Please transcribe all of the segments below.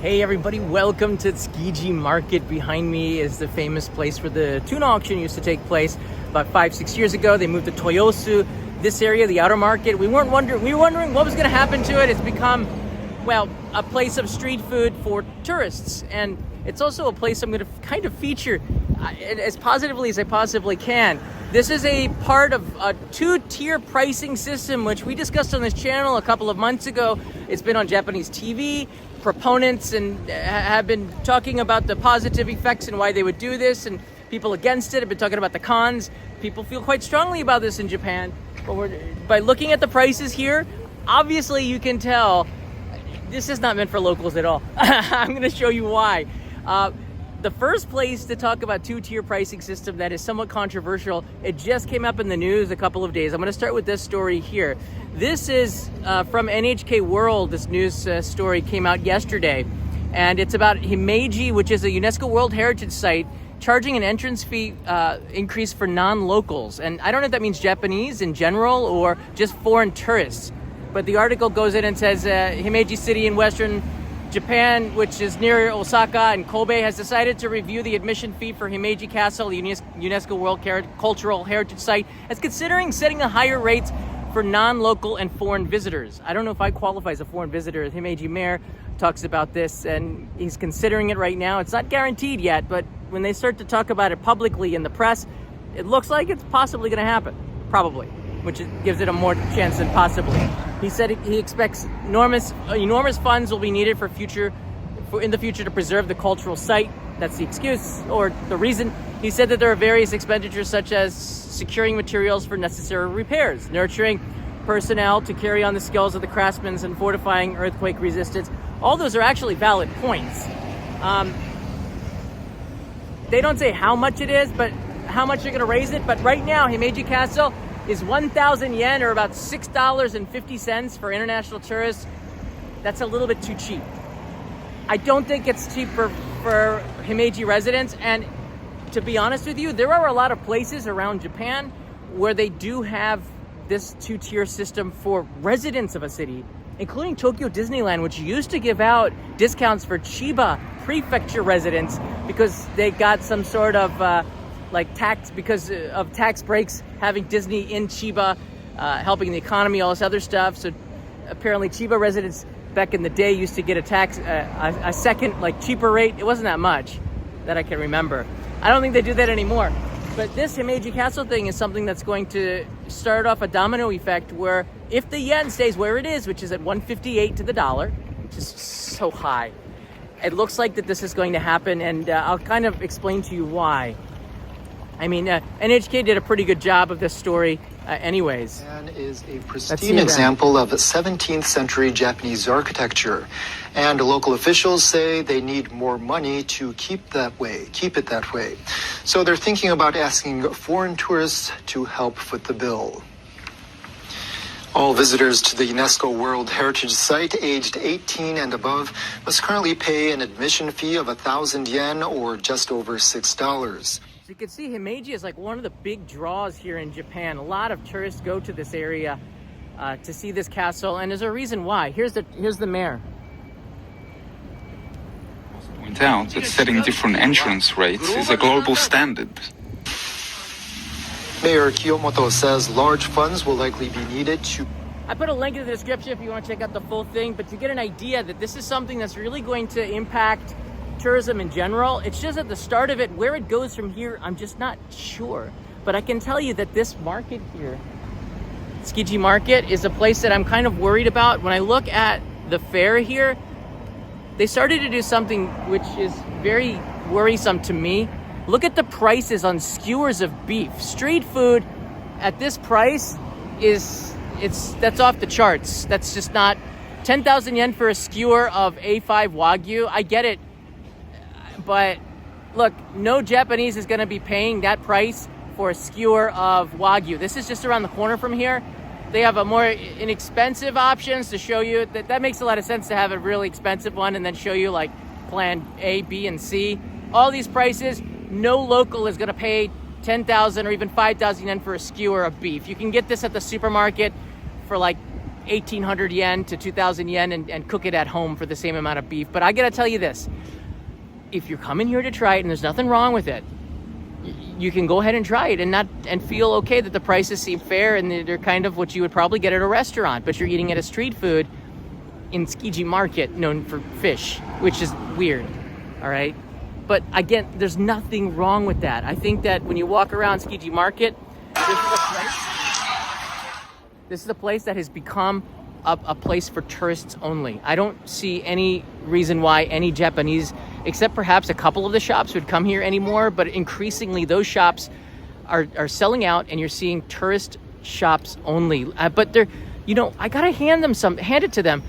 Hey everybody, welcome to Tsukiji Market. Behind me is the famous place where the tuna auction used to take place about 5-6 years ago. They moved to Toyosu, this area, the outer market. We were wondering what was going to happen to it. It's become, well, a place of street food for tourists. And it's also a place I'm going to kind of feature as positively as I possibly can. This is a part of a two-tier pricing system, which we discussed on this channel a couple of months ago. It's been on Japanese TV. Proponents and have been talking about the positive effects and why they would do this, and people against it have been talking about the cons. People feel quite strongly about this in Japan, but by looking at the prices here, obviously you can tell this is not meant for locals at all. I'm going to show you why. The first place to talk about two-tier pricing system that is somewhat controversial, it just came up in the news a couple of days. I'm going to start with this story here. This is from NHK World. This news story came out yesterday, and it's about Himeji, which is a UNESCO World Heritage Site, charging an entrance fee increase for non-locals. And I don't know if that means Japanese in general or just foreign tourists. But the article goes in and says Himeji City in Western Japan, which is near Osaka and Kobe, has decided to review the admission fee for Himeji Castle, the UNESCO World Cultural Heritage Site, as considering setting a higher rate for non-local and foreign visitors. I don't know if I qualify as a foreign visitor. The Himeji mayor talks about this, and he's considering it right now. It's not guaranteed yet, but when they start to talk about it publicly in the press, it looks like it's possibly going to happen, probably, which gives it a more chance than possibly. He said he expects enormous funds will be needed in the future to preserve the cultural site. That's the excuse or the reason. He said that there are various expenditures such as securing materials for necessary repairs, nurturing personnel to carry on the skills of the craftsmen, and fortifying earthquake resistance. All those are actually valid points. They don't say how much it is, but how much you're going to raise it. But right now, Himeji Castle is 1,000 yen, or about $6.50 for international tourists. That's a little bit too cheap. I don't think it's cheap for Himeji residents. And to be honest with you, there are a lot of places around Japan where they do have this two-tier system for residents of a city, including Tokyo Disneyland, which used to give out discounts for Chiba prefecture residents because they got some sort of tax, because of tax breaks, having Disney in Chiba, helping the economy, all this other stuff. So apparently Chiba residents back in the day used to get a second, cheaper rate. It wasn't that much that I can remember. I don't think they do that anymore. But this Himeji Castle thing is something that's going to start off a domino effect where if the yen stays where it is, which is at 158 to the dollar, which is so high, it looks like that this is going to happen, and I'll kind of explain to you why. I mean, NHK did a pretty good job of this story anyways. Japan is a pristine example of 17th century Japanese architecture, and local officials say they need more money to keep it that way. So they're thinking about asking foreign tourists to help foot the bill. All visitors to the UNESCO World Heritage Site aged 18 and above must currently pay an admission fee of 1,000 yen, or just over $6. So you can see Himeji is like one of the big draws here in Japan. A lot of tourists go to this area to see this castle, and there's a reason why. Here's the mayor. Point out that setting different entrance rates is a global standard. Mayor Kiyomoto says large funds will likely be needed to... I put a link in the description if you want to check out the full thing, but to get an idea that this is something that's really going to impact tourism in general. It's just at the start of it. Where it goes from here, I'm just not sure. But I can tell you that this market here, Tsukiji Market, is a place that I'm kind of worried about. When I look at the fare here, they started to do something which is very worrisome to me. Look at the prices on skewers of beef. Street food at this price that's off the charts. That's just not 10,000 yen for a skewer of A5 Wagyu. I get it. But look, no Japanese is going to be paying that price for a skewer of Wagyu. This is just around the corner from here. They have a more inexpensive options to show you. That makes a lot of sense to have a really expensive one and then show you like plan A, B, and C. All these prices, no local is going to pay 10,000 or even 5,000 yen for a skewer of beef. You can get this at the supermarket for like 1,800 yen to 2,000 yen and cook it at home for the same amount of beef. But I gotta tell you this, if you're coming here to try it, and there's nothing wrong with it, you can go ahead and try it and feel okay that the prices seem fair and they're kind of what you would probably get at a restaurant, but you're eating at a street food in Tsukiji Market known for fish, which is weird, all right? But again, there's nothing wrong with that. I think that when you walk around Tsukiji Market, this is a place that has become a place for tourists only. I don't see any reason why any Japanese, except perhaps a couple of the shops, would come here anymore, but increasingly those shops are selling out and you're seeing tourist shops only. But they're, I gotta hand it to them.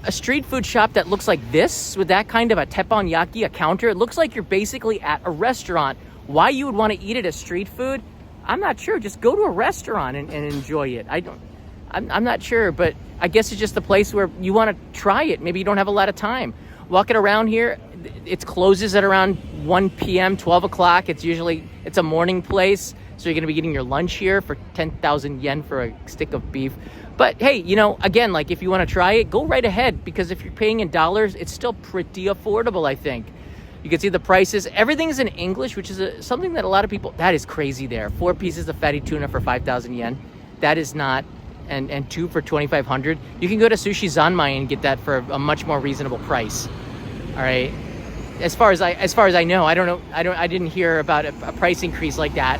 A street food shop that looks like this, with that kind of a teppanyaki, a counter, it looks like you're basically at a restaurant. Why you would want to eat it as street food, I'm not sure. Just go to a restaurant and enjoy it. I'm not sure, but I guess it's just a place where you want to try it. Maybe you don't have a lot of time. Walking around here, it closes at around 1 p.m., 12 o'clock. It's a morning place, so you're going to be getting your lunch here for 10,000 yen for a stick of beef. But hey, again, like if you want to try it, go right ahead, because if you're paying in dollars, it's still pretty affordable, I think. You can see the prices. Everything's in English, which is something that a lot of people, that is crazy there. 4 pieces of fatty tuna for 5,000 yen. That is not, and 2 for 2,500. You can go to Sushi Zanmai and get that for a much more reasonable price. All right. As far as I know, I didn't hear about a price increase like that.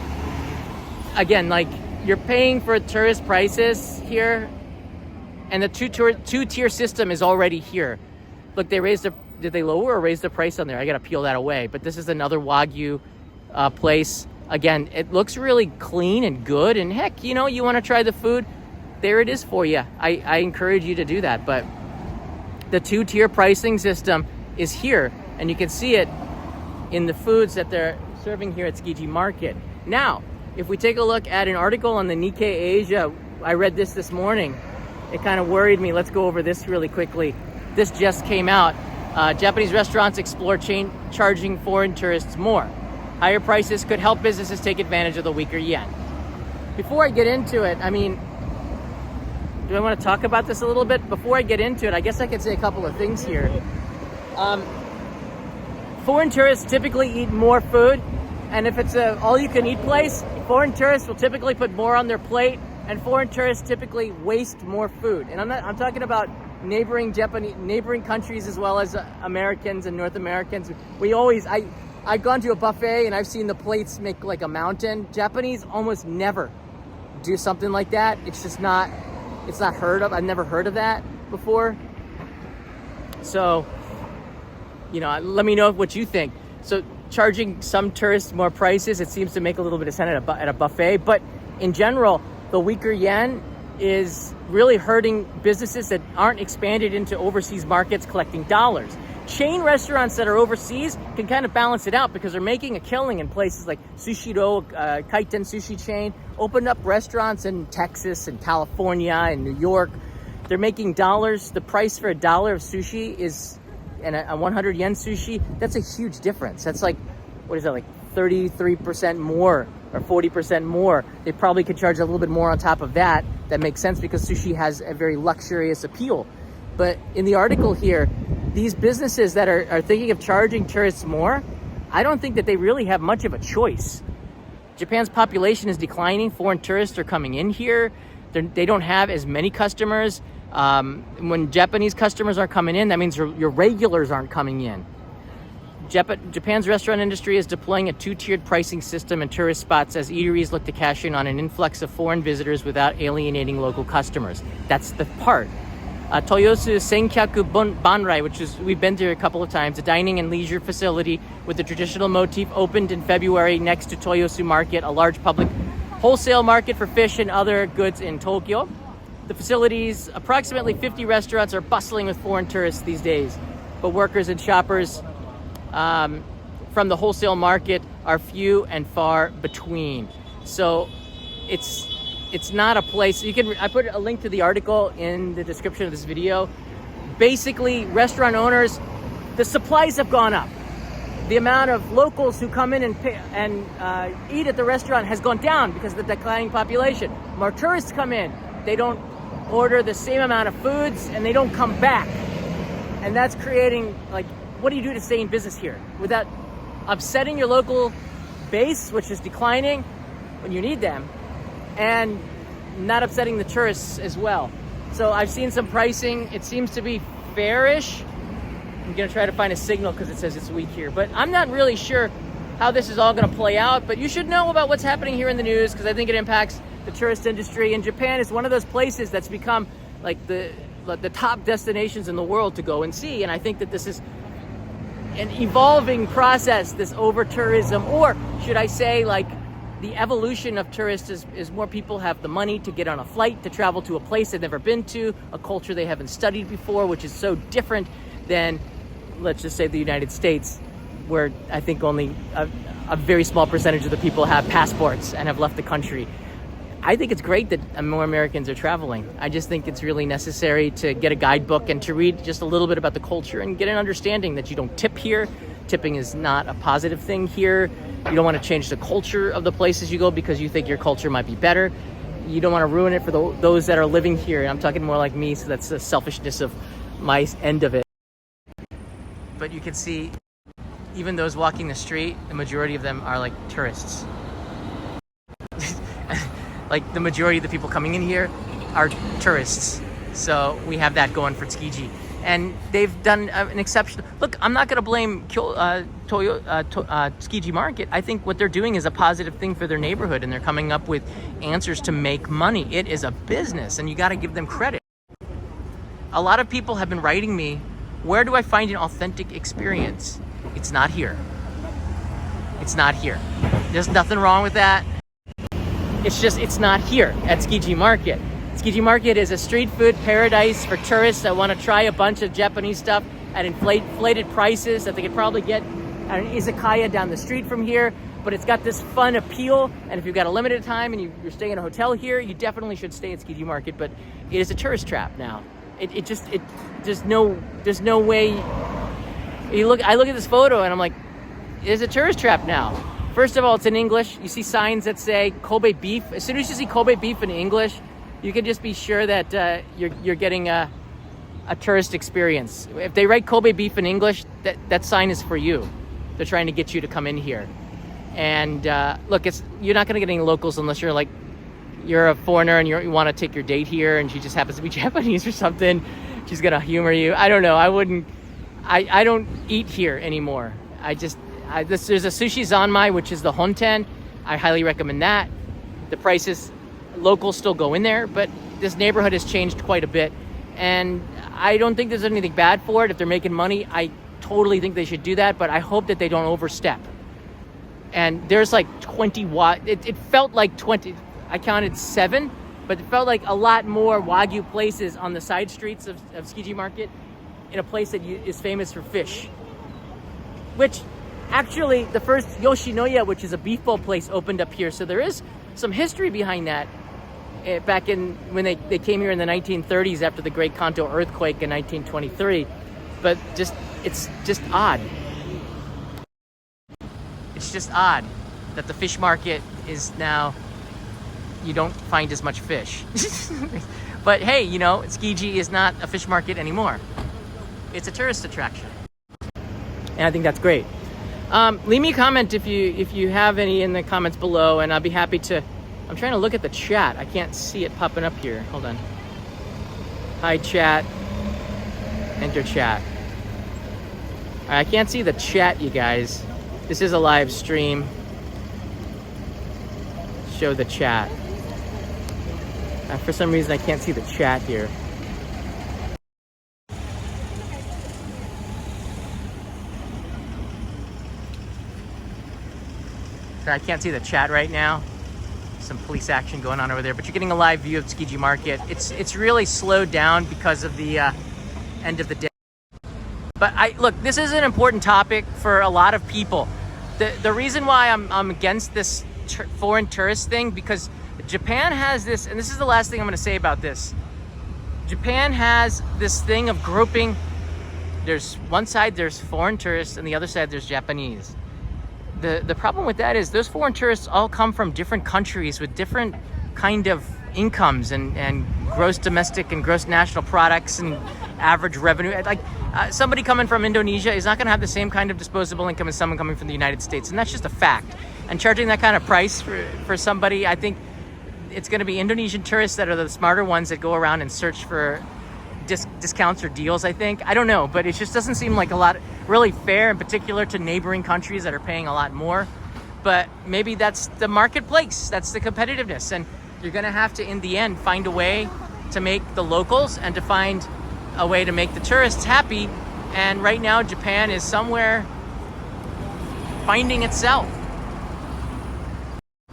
Again, like, you're paying for tourist prices here, and the two-tier system is already here. Look, did they lower or raise the price on there? I gotta peel that away. But this is another Wagyu place. Again, it looks really clean and good, and heck, you want to try the food, there it is for you. I encourage you to do that. But the two-tier pricing system is here, and you can see it in the foods that they're serving here at Tsukiji Market. Now, if we take a look at an article on the Nikkei Asia, I read this morning. It kind of worried me. Let's go over this really quickly. This just came out. Japanese restaurants explore charging foreign tourists more. Higher prices could help businesses take advantage of the weaker yen. Before I get into it, do I want to talk about this a little bit? Before I get into it, I guess I could say a couple of things here. Foreign tourists typically eat more food, and if it's an all-you-can-eat place, foreign tourists will typically put more on their plate, and foreign tourists typically waste more food. And I'm talking about neighboring countries as well as Americans and North Americans. I've gone to a buffet and I've seen the plates make like a mountain. Japanese almost never do something like that. It's not heard of. I've never heard of that before. So, let me know what you think. So, charging some tourists more prices, it seems to make a little bit of sense at a buffet. But in general, the weaker yen is really hurting businesses that aren't expanded into overseas markets collecting dollars. Chain restaurants that are overseas can kind of balance it out because they're making a killing in places like Sushiro, Kaiten sushi chain, opened up restaurants in Texas and California and New York. They're making dollars. The price for $1 of sushi is, and a 100 yen sushi, that's a huge difference. That's like, what is that, like 33% more or 40% more. They probably could charge a little bit more on top of that. That makes sense because sushi has a very luxurious appeal. But in the article here, these businesses that are thinking of charging tourists more, I don't think that they really have much of a choice. Japan's population is declining. Foreign tourists are coming in here. They don't have as many customers. When Japanese customers are coming in, that means your regulars aren't coming in. Japan's restaurant industry is deploying a two-tiered pricing system in tourist spots as eateries look to cash in on an influx of foreign visitors without alienating local customers. That's the part. Toyosu Senkyaku Banrai, we've been there a couple of times, a dining and leisure facility with the traditional motif, opened in February next to Toyosu Market, a large public wholesale market for fish and other goods in Tokyo. The facility's approximately 50 restaurants are bustling with foreign tourists these days, but workers and shoppers from the wholesale market are few and far between. So it's not a place I put a link to the article in the description of this video. Basically, restaurant owners, the supplies have gone up. The amount of locals who come in and eat at the restaurant has gone down because of the declining population. More tourists come in. They don't order the same amount of foods and they don't come back. And that's creating, like, what do you do to stay in business here without upsetting your local base, which is declining when you need them, and not upsetting the tourists as well. So I've seen some pricing. It seems to be fairish. I'm gonna try to find a signal because it says it's weak here, but I'm not really sure how this is all gonna play out. But you should know about what's happening here in the news because I think it impacts the tourist industry. And Japan is one of those places that's become like the top destinations in the world to go and see. And I think that this is an evolving process, this over tourism, or should I say, like, the evolution of tourists is more people have the money to get on a flight to travel to a place they've never been to, a culture they haven't studied before, which is so different than, let's just say, the United States, where I think only a very small percentage of the people have passports and have left the country. I think it's great that more Americans are traveling. I just think it's really necessary to get a guidebook and to read just a little bit about the culture and get an understanding that you don't tip here. Tipping is not a positive thing here. You don't want to change the culture of the places you go because you think your culture might be better. You don't want to ruin it for those that are living here. And I'm talking more like me, so that's the selfishness of my end of it. But you can see, even those walking the street, the majority of them are like tourists. Like, the majority of the people coming in here are tourists. So we have that going for Tsukiji. And they've done an exception. Look, I'm not going to blame Tsukiji Market. I think what they're doing is a positive thing for their neighborhood, and they're coming up with answers to make money. It is a business, and you got to give them credit. A lot of people have been writing me, where do I find an authentic experience? It's not here. It's not here. There's nothing wrong with that. It's just, it's not here at Tsukiji Market. Tsukiji Market is a street food paradise for tourists that want to try a bunch of Japanese stuff at inflated prices that they could probably get at an izakaya down the street from here. But it's got this fun appeal, and if you've got a limited time and you're staying in a hotel here, you definitely should stay at Tsukiji Market. But it is a tourist trap now. There's no way. I look at this photo and I'm like, it is a tourist trap now. First of all, it's in English. You see signs that say Kobe beef. As soon as you see Kobe beef in English, you can just be sure that you're getting a tourist experience. If they write Kobe beef in English, that sign is for you. They're trying to get you to come in here. And look, you're not going to get any locals unless you're a foreigner and you want to take your date here and she just happens to be Japanese or something. She's going to humor you. I don't know. I don't eat here anymore. There's a sushi zanmai, which is the honten. I highly recommend that. The prices, locals still go in there, but this neighborhood has changed quite a bit. And I don't think there's anything bad for it. If they're making money, I totally think they should do that, but I hope that they don't overstep. And there's like 20 it felt like 20, I counted 7, but it felt like a lot more Wagyu places on the side streets of Tsukiji Market in a place that is famous for fish. Which, actually, the first Yoshinoya, which is a beef bowl place, opened up here. So there is some history behind that. Back when they came here in the 1930s after the Great Kanto earthquake in 1923. But it's just odd. It's just odd that the fish market is now, you don't find as much fish. But hey, Tsukiji is not a fish market anymore. It's a tourist attraction. And I think that's great. Leave me a comment if you have any in the comments below, and I'll be happy to. I'm trying to look at the chat. I can't see it popping up here. Hold on. Hi, chat. Enter chat. All right, I can't see the chat, you guys. This is a live stream. Show the chat. For some reason, I can't see the chat here. So I can't see the chat right now. Some police action going on over there, but you're getting a live view of Tsukiji Market. It's really slowed down because of the end of the day. But look, this is an important topic for a lot of people. The reason why I'm against this foreign tourist thing, because Japan has this, and this is the last thing I'm going to say about this. Japan has this thing of grouping. There's one side, there's foreign tourists, and the other side, there's Japanese. The problem with that is those foreign tourists all come from different countries with different kind of incomes and gross domestic and gross national products and average revenue. Like somebody coming from Indonesia is not going to have the same kind of disposable income as someone coming from the United States, and that's just a fact. And charging that kind of price for somebody, I think it's going to be Indonesian tourists that are the smarter ones that go around and search for discounts or deals, I think. I don't know, but it just doesn't seem like a lot really fair, in particular to neighboring countries that are paying a lot more. But maybe that's the marketplace, that's the competitiveness, and you're going to have to, in the end, find a way to make the locals and to find a way to make the tourists happy. And right now, Japan is somewhere finding itself.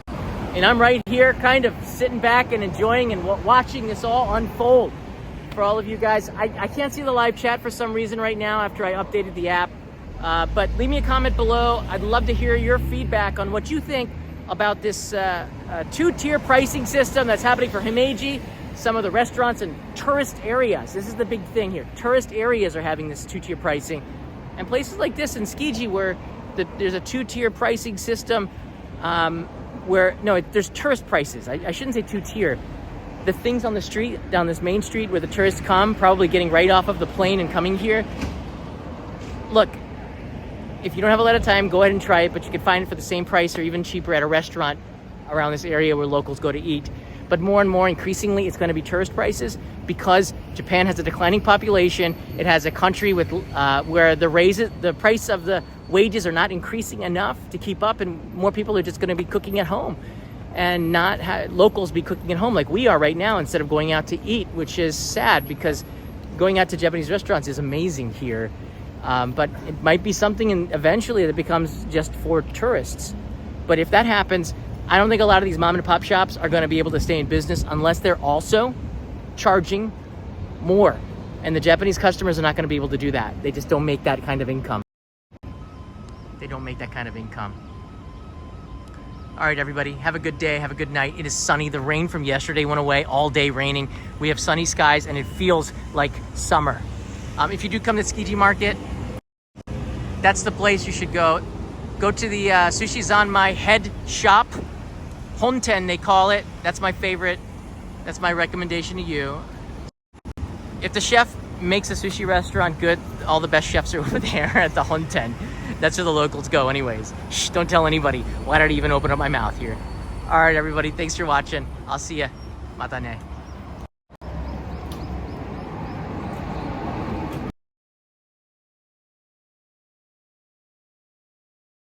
And I'm right here kind of sitting back and enjoying and watching this all unfold for all of you guys. I can't see the live chat for some reason right now after I updated the app. But leave me a comment below. I'd love to hear your feedback on what you think about this two-tier pricing system that's happening for Himeji, some of the restaurants and tourist areas. This is the big thing here. Tourist areas are having this two-tier pricing. And places like this in Tsukiji where there's a two-tier pricing system there's tourist prices. I shouldn't say two-tier. The things on the street, down this main street where the tourists come, probably getting right off of the plane and coming here. Look, if you don't have a lot of time, go ahead and try it, but you can find it for the same price or even cheaper at a restaurant around this area where locals go to eat. But more and more, increasingly, it's going to be tourist prices because Japan has a declining population. It has a country with where the price of the wages are not increasing enough to keep up, and more people are just going to be cooking at home and not locals be cooking at home like we are right now instead of going out to eat, which is sad because going out to Japanese restaurants is amazing here. But it might be something eventually that becomes just for tourists. But if that happens, I don't think a lot of these mom and pop shops are going to be able to stay in business unless they're also charging more. And the Japanese customers are not going to be able to do that. They just don't make that kind of income. They don't make that kind of income. All right, everybody, have a good day, have a good night. It is sunny. The rain from yesterday went away, all day raining. We have sunny skies and it feels like summer. If you do come to Tsukiji Market, that's the place you should go. Go to the Sushi Zanmai head shop. Honten, they call it. That's my favorite. That's my recommendation to you. If the chef makes a sushi restaurant good, all the best chefs are over there at the Honten. That's where the locals go anyways. Shh, don't tell anybody. Why did I even open up my mouth here? All right, everybody. Thanks for watching. I'll see ya. Mata ne.